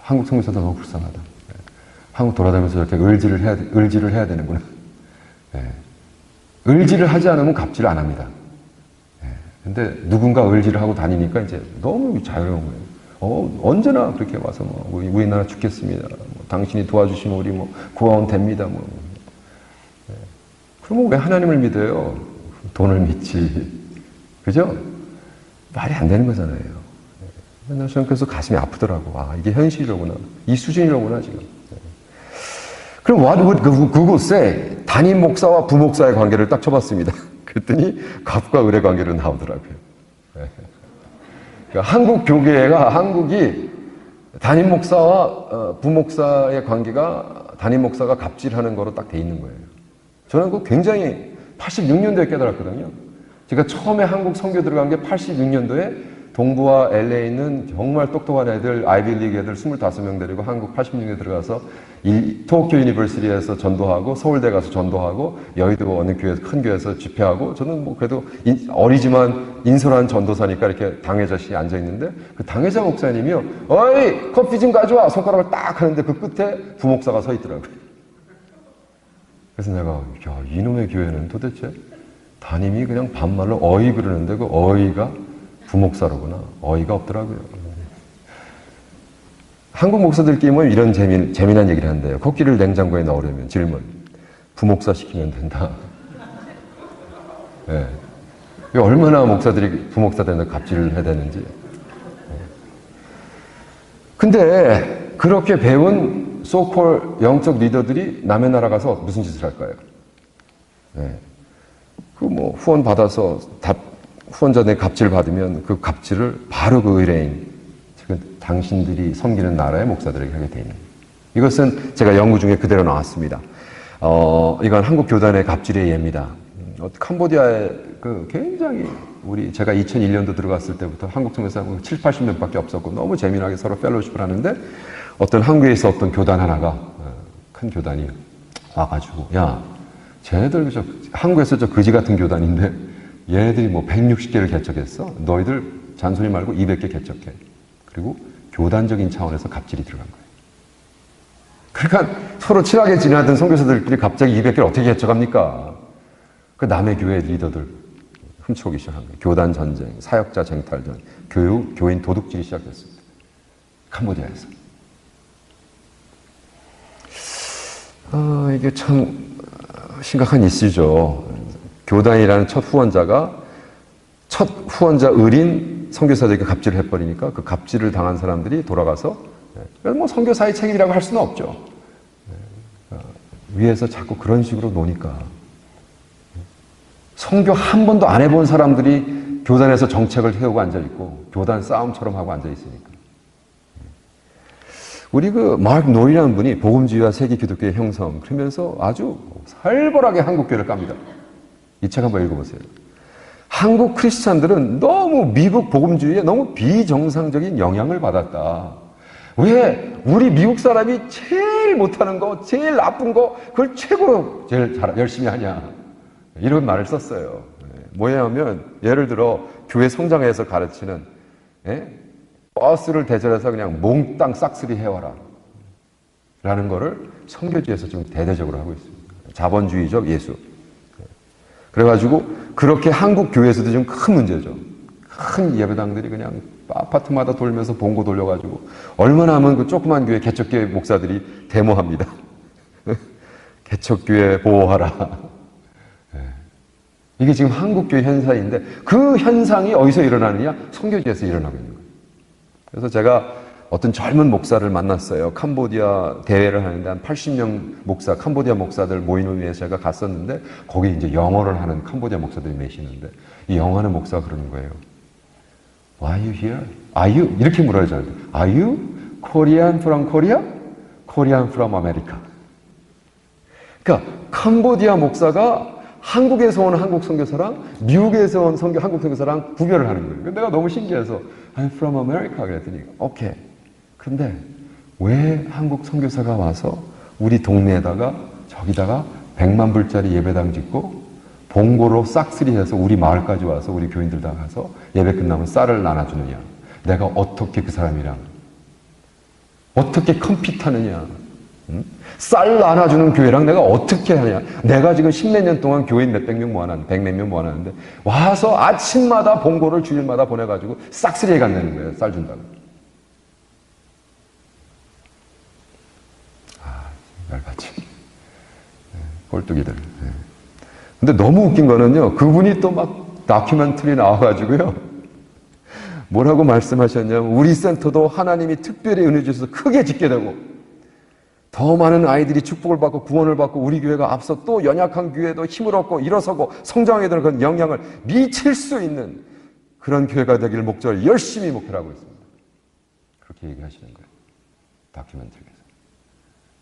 [SPEAKER 1] 한국 선교사도 너무 불쌍하다. 네. 한국 돌아다니면서 이렇게 을지를 해야 되는구나. 네. 을지를 하지 않으면 갑질을 안 합니다. 네. 근데 누군가 을지를 하고 다니니까 이제 너무 자유로운 거예요. 언제나 그렇게 와서 우리나라 죽겠습니다. 당신이 도와주시면 우리 구하원 됩니다. 네. 그러면 왜 하나님을 믿어요? 돈을 믿지. 그죠? 말이 안 되는 거잖아요. 맨날 저는 그래서 가슴이 아프더라고. 이게 현실이로구나. 이 수준이로구나, 지금. 그럼 what would Google say? 담임 목사와 부목사의 관계를 딱 쳐봤습니다. 그랬더니 갑과 을의 관계로 나오더라고요. 그러니까 한국 교계가, 한국이 담임 목사와 부목사의 관계가 담임 목사가 갑질하는 거로 딱 돼 있는 거예요. 저는 그거 굉장히 86년도에 깨달았거든요. 제가 처음에 한국 선교 들어간 게 86년도에 동부와 LA에 있는 정말 똑똑한 애들, 아이비리그 애들 25명 데리고 한국 86년에 들어가서 도쿄 유니버시티에서 전도하고 서울대 가서 전도하고 여의도 어느 교회, 큰 교회에서 집회하고 저는 그래도 어리지만 인솔한 전도사니까 이렇게 당회자실에 앉아있는데 그 당회자 목사님이요. 어이! 커피 좀 가져와! 손가락을 딱 하는데 그 끝에 부목사가 서 있더라고요. 그래서 내가 이놈의 교회는 도대체 담임이 그냥 반말로 어이 그러는데 그 어이가 부목사로구나. 어이가 없더라고요. 한국 목사들끼리 모이면 이런 재미난 얘기를 한대요. 코끼리를 냉장고에 넣으려면 질문. 부목사 시키면 된다. 네. 얼마나 목사들이 부목사 되는 갑질을 해야 되는지. 근데 그렇게 배운 소콜 영적 리더들이 남의 나라 가서 무슨 짓을 할까요? 네. 후원 받아서 후원자들의 갑질 받으면 그 갑질을 바로 그 의뢰인, 즉 당신들이 섬기는 나라의 목사들에게 하게 돼 있는. 이것은 제가 연구 중에 그대로 나왔습니다. 이건 한국 교단의 갑질의 예입니다. 캄보디아에 굉장히 제가 2001년도 들어갔을 때부터 한국 선교사가 7, 80명밖에 없었고 너무 재미나게 서로 펠로우십을 하는데 어떤 한국에서 어떤 교단 하나가 큰 교단이 와가지고 쟤네들 한국에서 거지 같은 교단인데 얘네들이 160개를 개척했어. 너희들 잔소리 말고 200개 개척해. 그리고 교단적인 차원에서 갑질이 들어간 거예요. 그러니까 서로 친하게 지내던 선교사들끼리 갑자기 200개를 어떻게 개척합니까? 그 남의 교회 리더들 훔쳐오기 시작한 거예요. 교단 전쟁, 사역자 쟁탈전, 교인 도둑질이 시작됐습니다. 캄보디아에서. 이게 참 심각한 이슈죠. 교단이라는 첫 후원자 을인 선교사들에게 갑질을 해버리니까 그 갑질을 당한 사람들이 돌아가서 그래서 뭐 선교사의 책임이라고 할 수는 없죠. 위에서 자꾸 그런 식으로 노니까 선교 한 번도 안 해본 사람들이 교단에서 정책을 세우고 앉아있고 교단 싸움처럼 하고 앉아있으니까 우리 그 마크 노이라는 분이 복음주의와 세계 기독교의 형성 그러면서 아주 살벌하게 한국교회를 깝니다. 이 책 한번 읽어보세요. 한국 크리스찬들은 너무 미국 복음주의에 너무 비정상적인 영향을 받았다. 왜 우리 미국 사람이 제일 못하는 거, 제일 나쁜 거, 그걸 최고로 제일 열심히 하냐. 이런 말을 썼어요. 뭐냐면 예를 들어 교회 성장회에서 가르치는 버스를 대절해서 그냥 몽땅 싹쓸이 해와라 라는 거를 선교지에서 지금 대대적으로 하고 있습니다. 자본주의적 예수. 그래가지고 그렇게 한국 교회에서도 좀 큰 문제죠. 큰 예배당들이 그냥 아파트마다 돌면서 봉고 돌려가지고 얼마나 하면 그 조그만 교회 개척교회 목사들이 데모합니다. 개척교회 보호하라. 이게 지금 한국교회 현상인데 그 현상이 어디서 일어나느냐? 선교지에서 일어나고 있는 거예요. 그래서 제가 어떤 젊은 목사를 만났어요. 캄보디아 대회를 하는데 한 80명 목사, 캄보디아 목사들 모임을 위해서 제가 갔었는데 거기 이제 영어를 하는 캄보디아 목사들이 계시는데 이 영어하는 목사가 그러는 거예요. Why are you here? Are you? 이렇게 물어요, 저한테. Are you Korean from Korea? Korean from America? 그러니까 캄보디아 목사가 한국에서 온 한국 선교사랑 미국에서 온 한국 선교사랑 구별을 하는 거예요. 근데 내가 너무 신기해서 I'm from America 그랬더니 오케이. 근데 왜 한국 선교사가 와서 우리 동네에다가 저기다가 100만 불짜리 예배당 짓고 봉고로 싹쓸이해서 우리 마을까지 와서 우리 교인들 다 가서 예배 끝나면 쌀을 나눠주느냐. 내가 어떻게 그 사람이랑 어떻게 컴핏하느냐. 응? 쌀 나눠주는 교회랑 내가 어떻게 하냐. 내가 지금 10몇 년 동안 교인 몇백 명 모아놨는데 100몇 명 모아놨는데 와서 아침마다 봉고를 주일마다 보내가지고 싹쓸이 해간다는 거예요. 쌀 준다고. 열받지. 꼴뚜기들. 근데 너무 웃긴 거는요. 그분이 또 막 다큐멘터리 나와가지고요. 뭐라고 말씀하셨냐면 우리 센터도 하나님이 특별히 은혜 주셔서 크게 짓게 되고 더 많은 아이들이 축복을 받고 구원을 받고 우리 교회가 앞서 또 연약한 교회도 힘을 얻고 일어서고 성장하게 되는 그런 영향을 미칠 수 있는 그런 교회가 되기를 목적으로 열심히 목표를 하고 있습니다. 그렇게 얘기하시는 거예요. 다큐멘터리에서.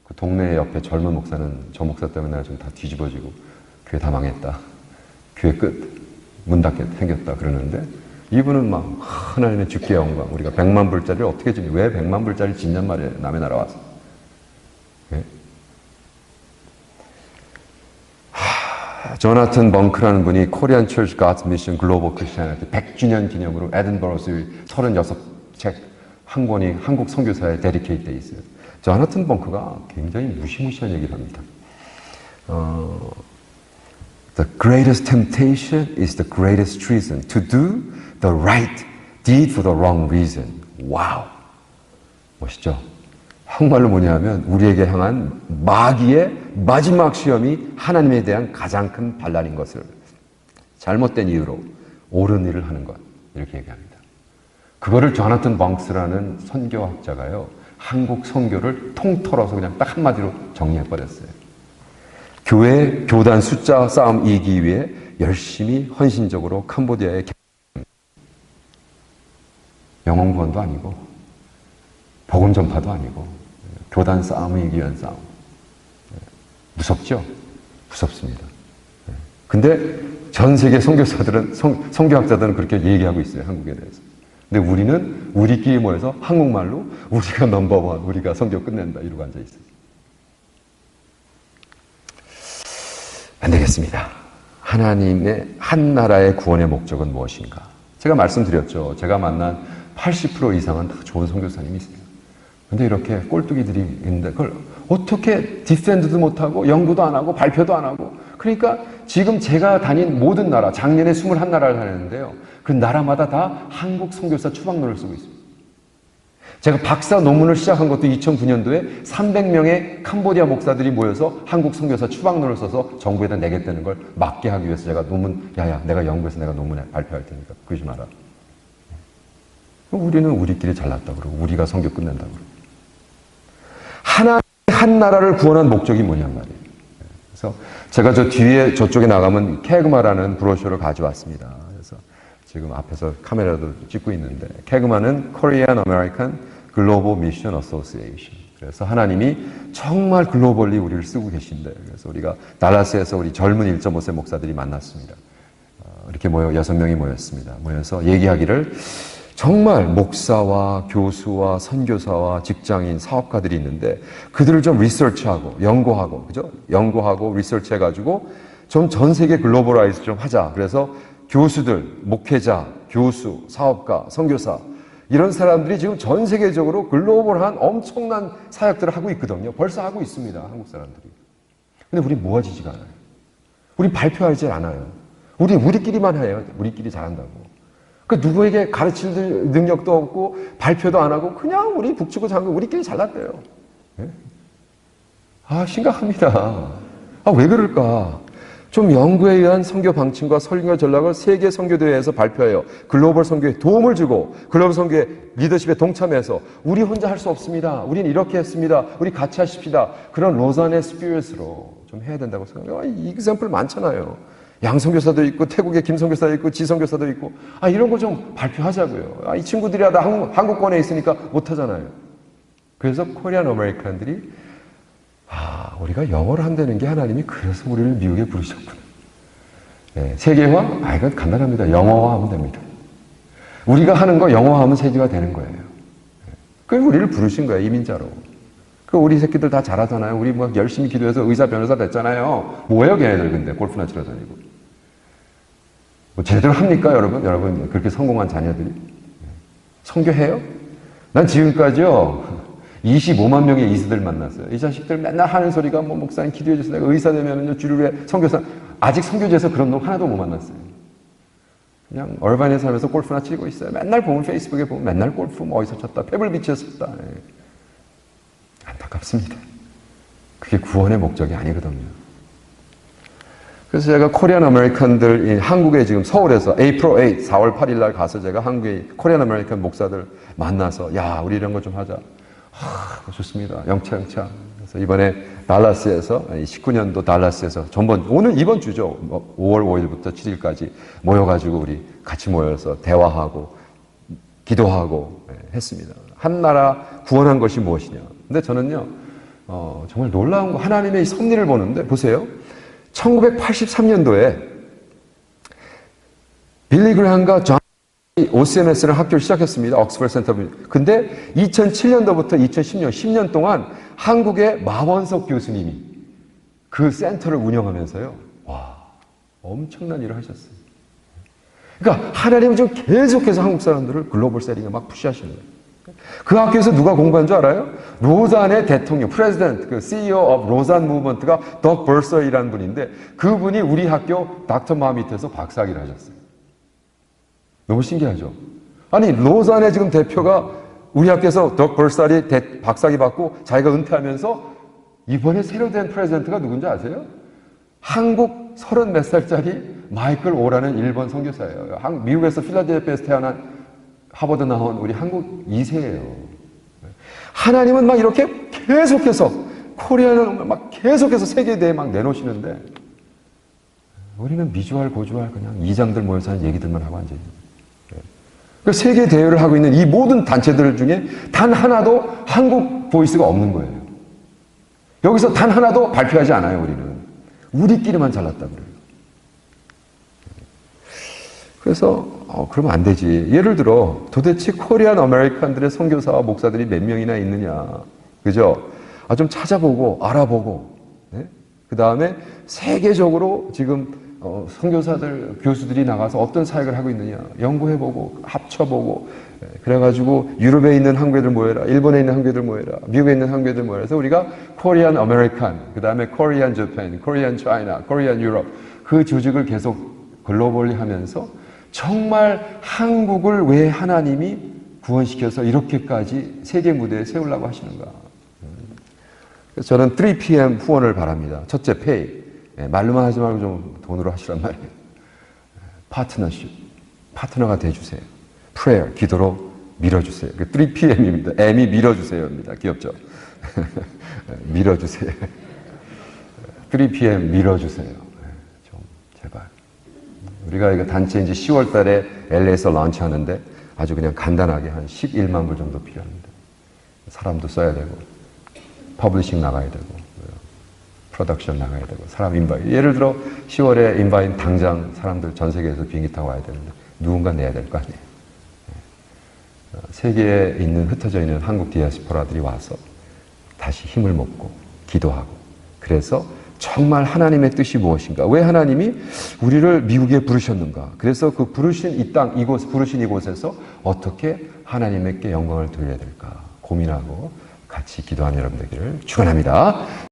[SPEAKER 1] 그 동네 옆에 젊은 목사는 저 목사 때문에 내가 좀 다 뒤집어지고 교회 다 망했다. 교회 끝. 문 닫게 생겼다. 그러는데 이분은 막 하나님의 주께 영광. 우리가 100만 불짜리를 어떻게 짓니? 왜 100만 불짜리 짓냔 말이에요. 남의 나라 와서. 네? 조나탄 벙크라는 분이 코리안 처치 갓스 미션 글로벌 크리스천한테 100주년 기념으로 에든버러에서 36책 한 권이 한국 선교사에 데디케이트되어 있어요. 조나탄 벙크가 굉장히 무시무시한 얘기를 합니다. The greatest temptation is the greatest treason. To do the right deed for the wrong reason. 와우. 멋있죠? 한국말로 뭐냐면 우리에게 향한 마귀의 마지막 시험이 하나님에 대한 가장 큰 반란인 것을 잘못된 이유로 옳은 일을 하는 것. 이렇게 얘기합니다. 그거를 조나탄 벙크라는 선교학자가요. 한국 선교를 통틀어서 그냥 딱 한마디로 정리해버렸어요. 교회, 교단 숫자 싸움 이기기 위해 열심히 헌신적으로 캄보디아에 영혼 구원도 아니고 복음 전파도 아니고 교단 싸움을 이기기 위한 싸움. 무섭죠? 무섭습니다. 근데 전 세계 선교사들은 선교학자들은 그렇게 얘기하고 있어요. 한국에 대해서. 근데 우리는 우리끼리 모여서 한국말로 우리가 넘버원, 우리가 선교 끝낸다 이러고 앉아 있어요. 안 되겠습니다. 하나님의 한 나라의 구원의 목적은 무엇인가? 제가 말씀드렸죠. 제가 만난 80% 이상은 다 좋은 선교사님이 있어요. 근데 이렇게 꼴뚜기들이 있는데 그걸 어떻게 디펜드도 못하고 연구도 안 하고 발표도 안 하고 그러니까 지금 제가 다닌 모든 나라, 작년에 21나라를 다녔는데요. 그 나라마다 다 한국 선교사 추방론을 쓰고 있습니다. 제가 박사 논문을 시작한 것도 2009년도에 300명의 캄보디아 목사들이 모여서 한국 선교사 추방론을 써서 정부에다 내겠다는 걸 막게 하기 위해서 제가 논문, 야야, 내가 연구해서 내가 논문에 발표할 테니까 그러지 마라. 우리는 우리끼리 잘났다고 그러고 우리가 선교 끝낸다고 그러고. 하나님 한 나라를 구원한 목적이 뭐냔 말이에요. 그래서 제가 저 뒤에 저쪽에 나가면 케그마라는 브로셔를 가져왔습니다. 그래서 지금 앞에서 카메라도 찍고 있는데 케그마는 Korean American Global Mission Association. 그래서 하나님이 정말 글로벌리 우리를 쓰고 계신데 그래서 우리가 달라스에서 우리 젊은 1.5세 목사들이 만났습니다. 이렇게 모여 6명이 모였습니다. 모여서 얘기하기를 정말 목사와 교수와 선교사와 직장인, 사업가들이 있는데 그들을 좀 리서치하고 연구하고 그죠? 연구하고 리서치해가지고 좀 전 세계 글로벌라이즈 좀 하자. 그래서 교수들, 목회자, 교수, 사업가, 선교사 이런 사람들이 지금 전 세계적으로 글로벌한 엄청난 사역들을 하고 있거든요. 벌써 하고 있습니다. 한국 사람들이. 근데 우리 모아지지가 않아요. 우리 발표하지 않아요. 우리끼리만 해요. 우리끼리 잘한다고. 그 누구에게 가르칠 능력도 없고 발표도 안 하고 그냥 우리 북치고 장구 우리끼리 잘났대요. 네? 심각합니다. 왜 그럴까? 좀 연구에 의한 선교 방침과 설교 전략을 세계 선교대회에서 발표해요. 글로벌 선교에 도움을 주고 글로벌 선교의 리더십에 동참해서 우리 혼자 할 수 없습니다. 우리는 이렇게 했습니다. 우리 같이 하십시다. 그런 로잔의 스피릿으로 좀 해야 된다고 생각해요. 이 example 많잖아요. 양선교사도 있고 태국의 김선교사도 있고 지선교사도 있고 이런 거 좀 발표하자고요. 이 친구들이 다 한국권에 있으니까 못하잖아요. 그래서 코리안 아메리칸들이 우리가 영어를 한다는 게 하나님이 그래서 우리를 미국에 부르셨구나. 네, 세계화? 이건 간단합니다. 영어화하면 됩니다. 우리가 하는 거 영어화하면 세계화 되는 거예요. 그래서 우리를 부르신 거예요. 이민자로. 우리 새끼들 다 잘하잖아요. 우리 막 열심히 기도해서 의사, 변호사 됐잖아요. 뭐예요, 걔네들 근데 골프나 치러 다니고. 제대로 합니까, 여러분? 여러분 그렇게 성공한 자녀들이 선교해요? 난 지금까지요 25만 명의 이스들 만났어요. 이 자식들 맨날 하는 소리가 목사님 기도해 주세요. 내가 의사 되면은요 주를 위해 선교사. 아직 선교제에서 그런 놈 하나도 못 만났어요. 그냥 얼반에 살면서 골프나 치고 있어요. 맨날 보면 페이스북에 보면 맨날 골프 어디서 쳤다, 페블비치에서 쳤다. 안타깝습니다. 그게 구원의 목적이 아니거든요. 그래서 제가 코리안 아메리칸들 한국에 지금 서울에서 April 8, 4월 8일 날 가서 제가 한국의 코리안 아메리칸 목사들 만나서 우리 이런 거 좀 하자. 좋습니다. 영차. 그래서 이번에 달라스에서 19년도 달라스에서 이번 주죠. 5월 5일부터 7일까지 모여가지고 우리 같이 모여서 대화하고 기도하고 했습니다. 한 나라 구원한 것이 무엇이냐. 근데 저는요, 정말 놀라운 거, 하나님의 이 섭리를 보는데, 보세요. 1983년도에 빌리 그레함과 존 OCMS를 학교를 시작했습니다. 옥스퍼드 센터. 근데 2007년도부터 2010년, 10년 동안 한국의 마원석 교수님이 그 센터를 운영하면서요. 엄청난 일을 하셨어요. 그러니까 하나님은 지금 계속해서 한국 사람들을 글로벌 세링에 막 푸시하시는 거예요. 그 학교에서 누가 공부한 줄 알아요? 로잔의 대통령, 프레지던트, 그 CEO of 로잔 무브먼트가 덕 벌서이라는 분인데 그분이 우리 학교 닥터 마 밑에서 박사학위를 하셨어요. 너무 신기하죠? 로잔의 지금 대표가 우리 학교에서 덕 벌서이 박사학위 받고 자기가 은퇴하면서 이번에 새로 된 프레지던트가 누군지 아세요? 한국 30 몇 살짜리 마이클 오라는 일본 선교사예요. 미국에서 필라델피아에서 태어난 하버드 나온 우리 한국 2세예요. 하나님은 막 이렇게 계속해서 코리아는 막 계속해서 세계대에 막 내놓으시는데 우리는 미주알 고주알 그냥 이장들 모여서 하는 얘기들만 하고 앉아있는 거예요. 세계 대회를 하고 있는 이 모든 단체들 중에 단 하나도 한국 보이스가 없는 거예요. 여기서 단 하나도 발표하지 않아요. 우리끼리만 잘났다 그래요. 그래서 그러면 안 되지. 예를 들어 도대체 코리안 아메리칸들의 선교사와 목사들이 몇 명이나 있느냐. 그죠? 좀 찾아보고 알아보고 그 다음에 세계적으로 지금 선교사들 교수들이 나가서 어떤 사역을 하고 있느냐 연구해보고 합쳐보고 그래가지고 유럽에 있는 한국애들 모여라, 일본에 있는 한국애들 모여라, 미국에 있는 한국애들 모여라 해서 우리가 코리안 아메리칸, 그 다음에 코리안 재팬, 코리안 차이나, 코리안 유럽 그 조직을 계속 글로벌리 하면서 정말 한국을 왜 하나님이 구원시켜서 이렇게까지 세계 무대에 세우려고 하시는가. 그래서 저는 3PM 후원을 바랍니다. 첫째, 페이. 말로만 하지 말고 좀 돈으로 하시란 말이에요. 파트너십. 파트너가 돼주세요. prayer. 기도로 밀어주세요. 3PM입니다. M이 밀어주세요입니다. 귀엽죠? 밀어주세요. 3PM 밀어주세요. 좀 제발. 우리가 이거 단체 이제 10월 달에 LA에서 런치하는데 아주 그냥 간단하게 한 11만 불 정도 필요합니다. 사람도 써야 되고, 퍼블리싱 나가야 되고, 프로덕션 나가야 되고, 사람 인바이. 예를 들어 10월에 인바인 당장 사람들 전 세계에서 비행기 타고 와야 되는데 누군가 내야 될 거 아니에요. 세계에 있는 흩어져 있는 한국 디아스포라들이 와서 다시 힘을 먹고 기도하고, 그래서 정말 하나님의 뜻이 무엇인가? 왜 하나님이 우리를 미국에 부르셨는가? 그래서 그 부르신 이 땅, 부르신 이곳에서 어떻게 하나님께 영광을 돌려야 될까? 고민하고 같이 기도하는 여러분 되기를 축원합니다.